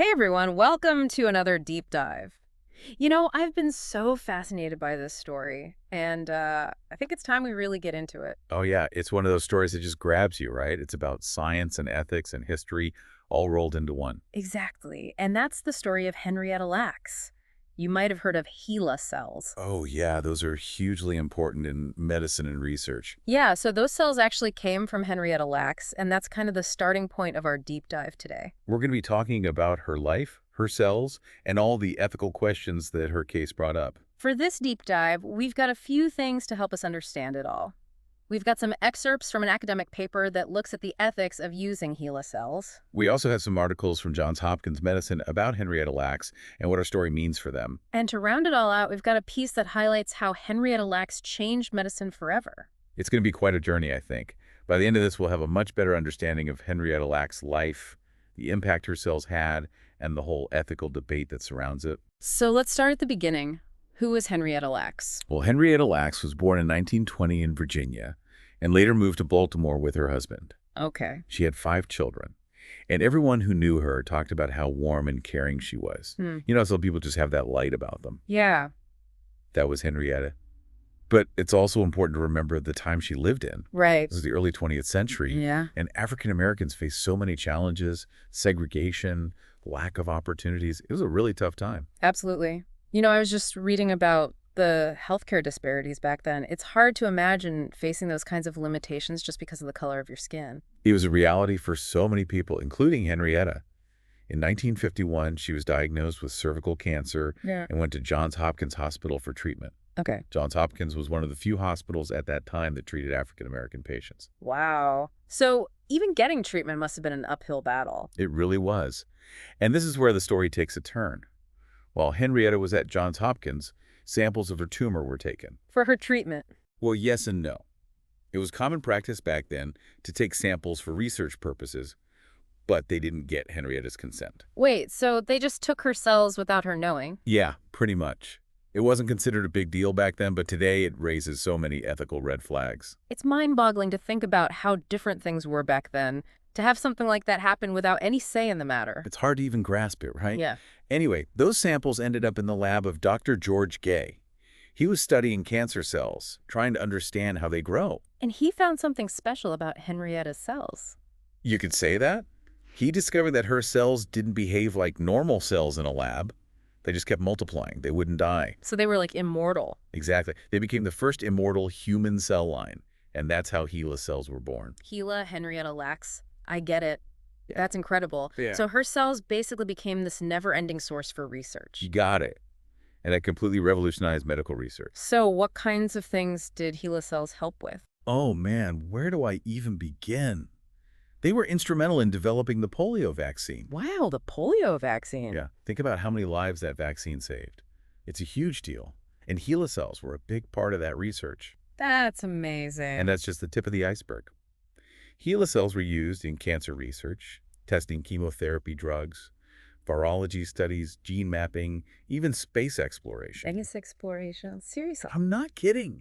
Hey everyone, welcome to another deep dive. I've been so fascinated by this story, and I think it's time we really get into it. Oh, yeah. It's one of those stories that just grabs you, right? It's about science and ethics and history all rolled into one. Exactly, and that's the story of Henrietta Lacks. You might have heard of HeLa cells. Oh, yeah. Those are hugely important in medicine and research. Yeah, so those cells actually came from Henrietta Lacks, and that's kind of the starting point of our deep dive today. We're going to be talking about her life, her cells, and all the ethical questions that her case brought up. For this deep dive, we've got a few things to help us understand it all. We've got some excerpts from an academic paper that looks at the ethics of using HeLa cells. We also have some articles from Johns Hopkins Medicine about Henrietta Lacks and what our story means for them. And to round it all out, we've got a piece that highlights how Henrietta Lacks changed medicine forever. It's going to be quite a journey, I think. By the end of this, we'll have a much better understanding of Henrietta Lacks' life, the impact her cells had, and the whole ethical debate that surrounds it. So let's start at the beginning. Who was Henrietta Lacks? Well, Henrietta Lacks was born in 1920 in Virginia and later moved to Baltimore with her husband. Okay. She had 5 children, and everyone who knew her talked about how warm and caring she was. Some people just have that light about them. Yeah. That was Henrietta. But it's also important to remember the time she lived in. Right. This was the early 20th century, Yeah. and African Americans faced so many challenges, segregation, lack of opportunities. It was a really tough time. Absolutely. I was just reading about the healthcare disparities back then. It's hard to imagine facing those kinds of limitations just because of the color of your skin. It was a reality for so many people, including Henrietta. In 1951, she was diagnosed with cervical cancer Yeah. and went to Johns Hopkins Hospital for treatment. Okay. Johns Hopkins was one of the few hospitals at that time that treated African American patients. Wow. So even getting treatment must have been an uphill battle. It really was. And this is where the story takes a turn. While Henrietta was at Johns Hopkins, samples of her tumor were taken. For her treatment. Well, yes and no. It was common practice back then to take samples for research purposes, but they didn't get Henrietta's consent. Wait, so they just took her cells without her knowing? Yeah, pretty much. It wasn't considered a big deal back then, but today it raises so many ethical red flags. It's mind-boggling to think about how different things were back then, to have something like that happen without any say in the matter. It's hard to even grasp it, right? Yeah. Anyway, those samples ended up in the lab of Dr. George Gay. He was studying cancer cells, trying to understand how they grow. And he found something special about Henrietta's cells. You could say that. He discovered that her cells didn't behave like normal cells in a lab. They just kept multiplying. They wouldn't die. So they were like immortal. Exactly. They became the first immortal human cell line, and that's how HeLa cells were born. HeLa, Henrietta Lacks. I get it. Yeah. That's incredible. Yeah. So her cells basically became this never-ending source for research. You got it. And that completely revolutionized medical research. So what kinds of things did HeLa cells help with? Oh man, where do I even begin? They were instrumental in developing the polio vaccine. Wow, the polio vaccine. Yeah, think about how many lives that vaccine saved. It's a huge deal. And HeLa cells were a big part of that research. That's amazing. And that's just the tip of the iceberg. HeLa cells were used in cancer research, testing chemotherapy drugs, virology studies, gene mapping, even space exploration. Space exploration? Seriously? I'm not kidding.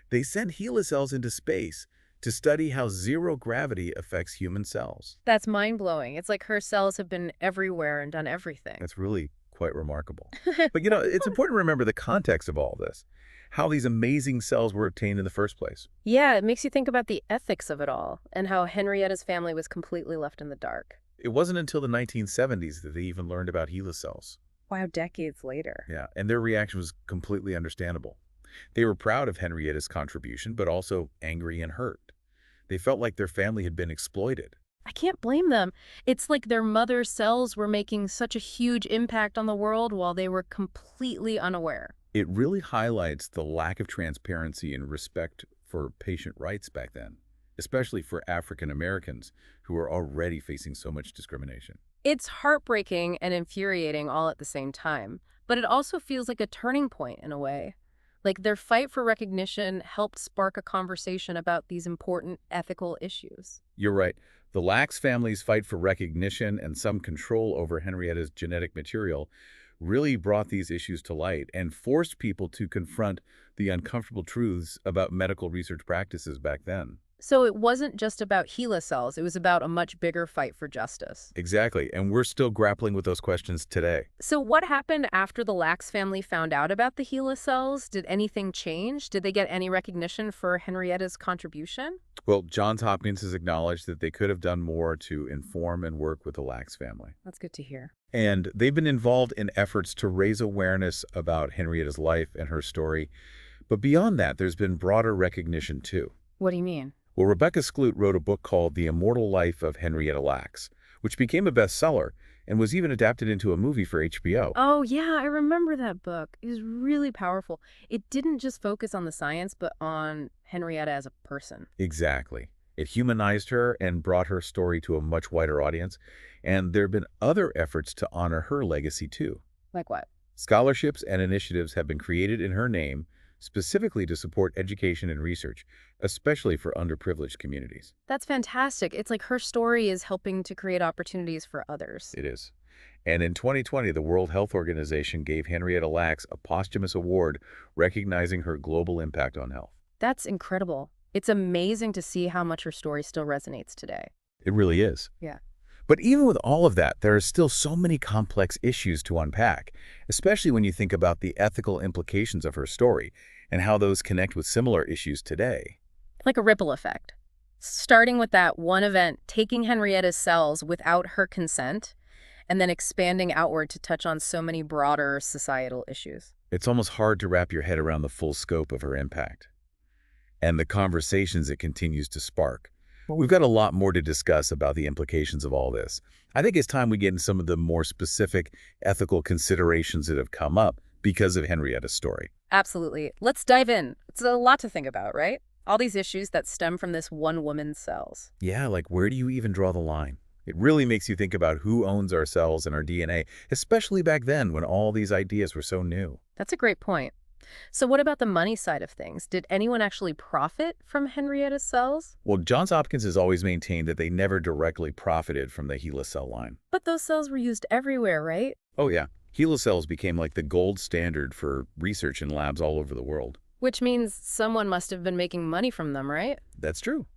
They sent HeLa cells into space to study how zero gravity affects human cells. That's mind-blowing. It's like her cells have been everywhere and done everything. That's really quite remarkable. But it's important to remember the context of all this, how these amazing cells were obtained in the first place. Yeah, it makes you think about the ethics of it all and how Henrietta's family was completely left in the dark. It wasn't until the 1970s that they even learned about HeLa cells. Wow, decades later. Yeah, and their reaction was completely understandable. They were proud of Henrietta's contribution, but also angry and hurt. They felt like their family had been exploited. I can't blame them. It's like their mother's cells were making such a huge impact on the world while they were completely unaware. It really highlights the lack of transparency and respect for patient rights back then, especially for African Americans who were already facing so much discrimination. It's heartbreaking and infuriating all at the same time, but it also feels like a turning point in a way. Like their fight for recognition helped spark a conversation about these important ethical issues. You're right. The Lacks family's fight for recognition and some control over Henrietta's genetic material really brought these issues to light and forced people to confront the uncomfortable truths about medical research practices back then. So it wasn't just about HeLa cells, it was about a much bigger fight for justice. Exactly, and we're still grappling with those questions today. So what happened after the Lacks family found out about the HeLa cells? Did anything change? Did they get any recognition for Henrietta's contribution? Well, Johns Hopkins has acknowledged that they could have done more to inform and work with the Lacks family. That's good to hear. And they've been involved in efforts to raise awareness about Henrietta's life and her story. But beyond that, there's been broader recognition too. What do you mean? Well, Rebecca Skloot wrote a book called The Immortal Life of Henrietta Lacks, which became a bestseller and was even adapted into a movie for HBO. Oh, yeah, I remember that book. It was really powerful. It didn't just focus on the science, but on Henrietta as a person. Exactly. It humanized her and brought her story to a much wider audience, and there have been other efforts to honor her legacy too. Like what? Scholarships and initiatives have been created in her name specifically to support education and research, especially for underprivileged communities. That's fantastic. It's like her story is helping to create opportunities for others. It is. And in 2020, the World Health Organization gave Henrietta Lacks a posthumous award recognizing her global impact on health. That's incredible. It's amazing to see how much her story still resonates today. It really is. Yeah. But even with all of that, there are still so many complex issues to unpack, especially when you think about the ethical implications of her story and how those connect with similar issues today. Like a ripple effect. Starting with that one event, taking Henrietta's cells without her consent, and then expanding outward to touch on so many broader societal issues. It's almost hard to wrap your head around the full scope of her impact and the conversations it continues to spark. We've got a lot more to discuss about the implications of all this. I think it's time we get into some of the more specific ethical considerations that have come up because of Henrietta's story. Absolutely. Let's dive in. It's a lot to think about, right? All these issues that stem from this one woman's cells. Yeah, like where do you even draw the line? It really makes you think about who owns our cells and our DNA, especially back then when all these ideas were so new. That's a great point. So what about the money side of things? Did anyone actually profit from Henrietta's cells? Well, Johns Hopkins has always maintained that they never directly profited from the HeLa cell line. But those cells were used everywhere, right? Oh yeah, HeLa cells became like the gold standard for research in labs all over the world. Which means someone must have been making money from them, right? That's true.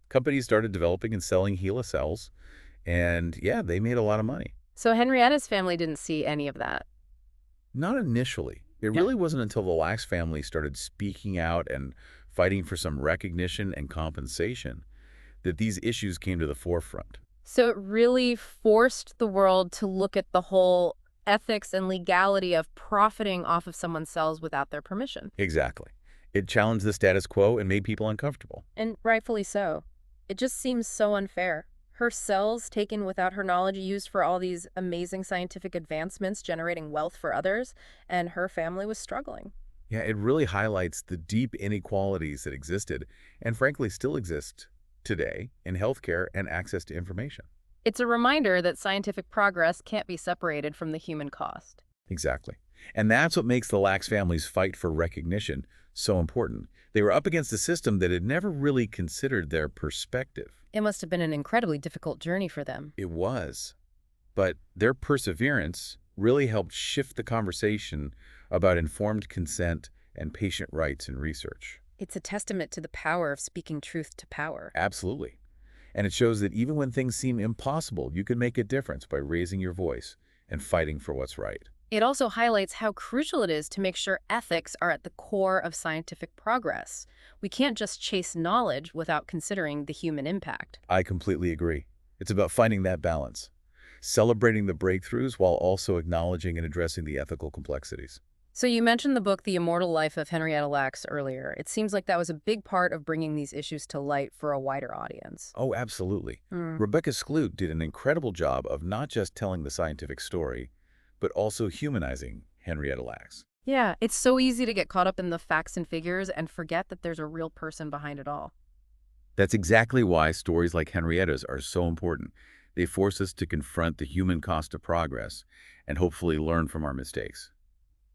Companies started developing and selling HeLa cells, and yeah, they made a lot of money. So Henrietta's family didn't see any of that. Not initially. It really wasn't until the Lacks family started speaking out and fighting for some recognition and compensation that these issues came to the forefront. So it really forced the world to look at the whole ethics and legality of profiting off of someone's cells without their permission. Exactly. It challenged the status quo and made people uncomfortable. And rightfully so. It just seems so unfair. Her cells taken without her knowledge used for all these amazing scientific advancements, generating wealth for others, and her family was struggling. Yeah, it really highlights the deep inequalities that existed and frankly still exist today in healthcare and access to information. It's a reminder that scientific progress can't be separated from the human cost. Exactly. And that's what makes the Lacks family's fight for recognition so important. They were up against a system that had never really considered their perspective. It must have been an incredibly difficult journey for them. It was. But their perseverance really helped shift the conversation about informed consent and patient rights in research. It's a testament to the power of speaking truth to power. Absolutely. And it shows that even when things seem impossible, you can make a difference by raising your voice and fighting for what's right. It also highlights how crucial it is to make sure ethics are at the core of scientific progress. We can't just chase knowledge without considering the human impact. I completely agree. It's about finding that balance, celebrating the breakthroughs while also acknowledging and addressing the ethical complexities. So you mentioned the book The Immortal Life of Henrietta Lacks earlier. It seems like that was a big part of bringing these issues to light for a wider audience. Oh, absolutely. Rebecca Skloot did an incredible job of not just telling the scientific story, but also humanizing Henrietta Lacks. Yeah, it's so easy to get caught up in the facts and figures and forget that there's a real person behind it all. That's exactly why stories like Henrietta's are so important. They force us to confront the human cost of progress and hopefully learn from our mistakes.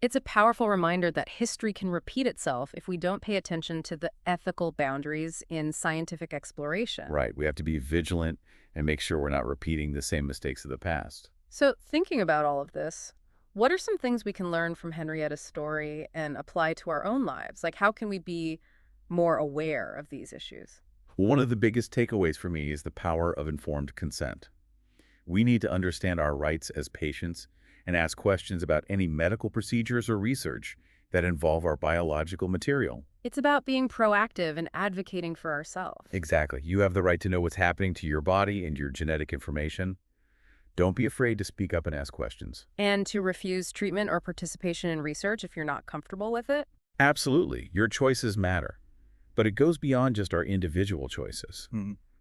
It's a powerful reminder that history can repeat itself if we don't pay attention to the ethical boundaries in scientific exploration. Right, we have to be vigilant and make sure we're not repeating the same mistakes of the past. So thinking about all of this, what are some things we can learn from Henrietta's story and apply to our own lives? Like, how can we be more aware of these issues? One of the biggest takeaways for me is the power of informed consent. We need to understand our rights as patients and ask questions about any medical procedures or research that involve our biological material. It's about being proactive and advocating for ourselves. Exactly. You have the right to know what's happening to your body and your genetic information. Don't be afraid to speak up and ask questions. And to refuse treatment or participation in research if you're not comfortable with it. Absolutely. Your choices matter. But it goes beyond just our individual choices.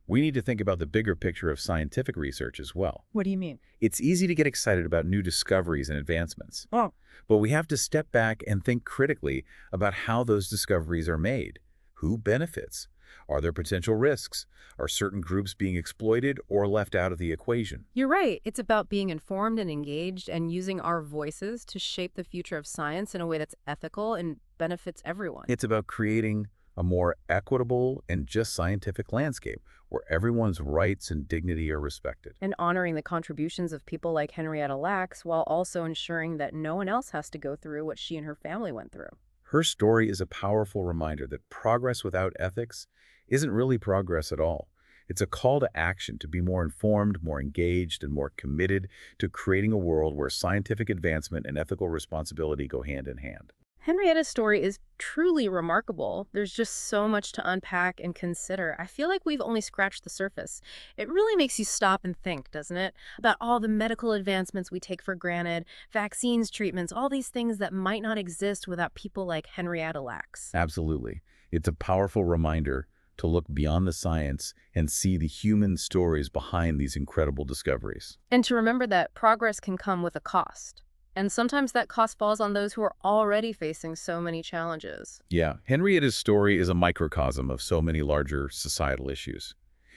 We need to think about the bigger picture of scientific research as well. What do you mean? It's easy to get excited about new discoveries and advancements. But we have to step back and think critically about how those discoveries are made. Who benefits? Are there potential risks? Are certain groups being exploited or left out of the equation? You're right. It's about being informed and engaged and using our voices to shape the future of science in a way that's ethical and benefits everyone. It's about creating a more equitable and just scientific landscape where everyone's rights and dignity are respected. And honoring the contributions of people like Henrietta Lacks while also ensuring that no one else has to go through what she and her family went through. Her story is a powerful reminder that progress without ethics isn't really progress at all. It's a call to action to be more informed, more engaged, and more committed to creating a world where scientific advancement and ethical responsibility go hand in hand. Henrietta's story is truly remarkable. There's just so much to unpack and consider. I feel like we've only scratched the surface. It really makes you stop and think, doesn't it? About all the medical advancements we take for granted, vaccines, treatments, all these things that might not exist without people like Henrietta Lacks. Absolutely. It's a powerful reminder to look beyond the science and see the human stories behind these incredible discoveries. And to remember that progress can come with a cost. And sometimes that cost falls on those who are already facing so many challenges. Yeah, Henrietta's story is a microcosm of so many larger societal issues.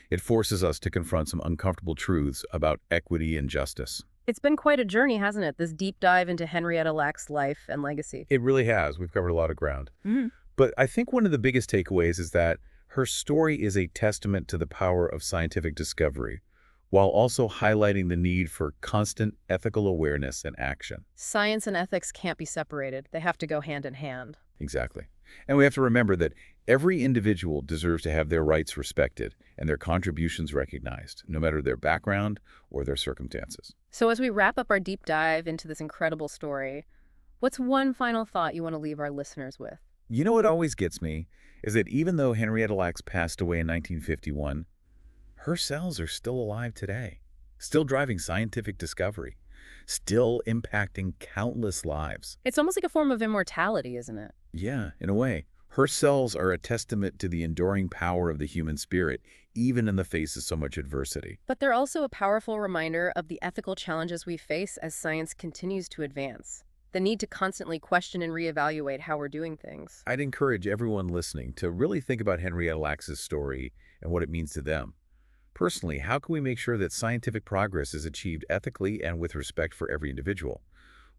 It forces us to confront some uncomfortable truths about equity and justice. It's been quite a journey, hasn't it? This deep dive into Henrietta Lacks' life and legacy. It really has. We've covered a lot of ground. Mm-hmm. But I think one of the biggest takeaways is that her story is a testament to the power of scientific discovery, while also highlighting the need for constant ethical awareness and action. Science and ethics can't be separated. They have to go hand in hand. Exactly. And we have to remember that every individual deserves to have their rights respected and their contributions recognized, no matter their background or their circumstances. So as we wrap up our deep dive into this incredible story, what's one final thought you want to leave our listeners with? You know what always gets me is that even though Henrietta Lacks passed away in 1951, her cells are still alive today, still driving scientific discovery, still impacting countless lives. It's almost like a form of immortality, isn't it? Yeah, in a way. Her cells are a testament to the enduring power of the human spirit, even in the face of so much adversity. But they're also a powerful reminder of the ethical challenges we face as science continues to advance. The need to constantly question and reevaluate how we're doing things. I'd encourage everyone listening to really think about Henrietta Lacks' story and what it means to them. Personally, how can we make sure that scientific progress is achieved ethically and with respect for every individual?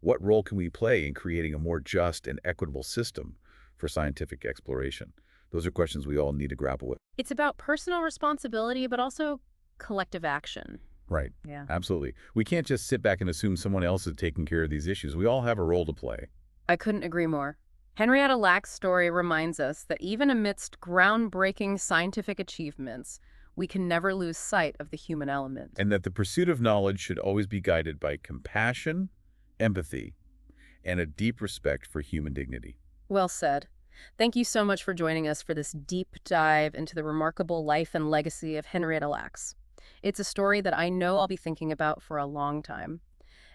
What role can we play in creating a more just and equitable system for scientific exploration? Those are questions we all need to grapple with. It's about personal responsibility, but also collective action. Right. Yeah. Absolutely. We can't just sit back and assume someone else is taking care of these issues. We all have a role to play. I couldn't agree more. Henrietta Lacks' story reminds us that even amidst groundbreaking scientific achievements, we can never lose sight of the human element. And that the pursuit of knowledge should always be guided by compassion, empathy, and a deep respect for human dignity. Well said. Thank you so much for joining us for this deep dive into the remarkable life and legacy of Henrietta Lacks. It's a story that I know I'll be thinking about for a long time.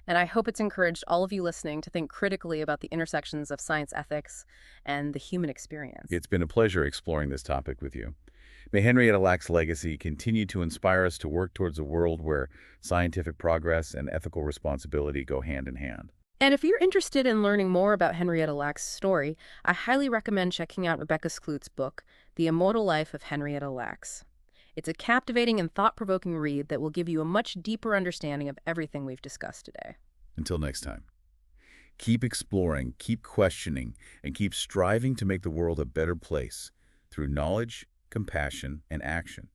And I hope it's encouraged all of you listening to think critically about the intersections of science ethics and the human experience. It's been a pleasure exploring this topic with you. May Henrietta Lacks' legacy continue to inspire us to work towards a world where scientific progress and ethical responsibility go hand in hand. And if you're interested in learning more about Henrietta Lacks' story, I highly recommend checking out Rebecca Skloot's book, The Immortal Life of Henrietta Lacks. It's a captivating and thought-provoking read that will give you a much deeper understanding of everything we've discussed today. Until next time, keep exploring, keep questioning, and keep striving to make the world a better place through knowledge, compassion, and action.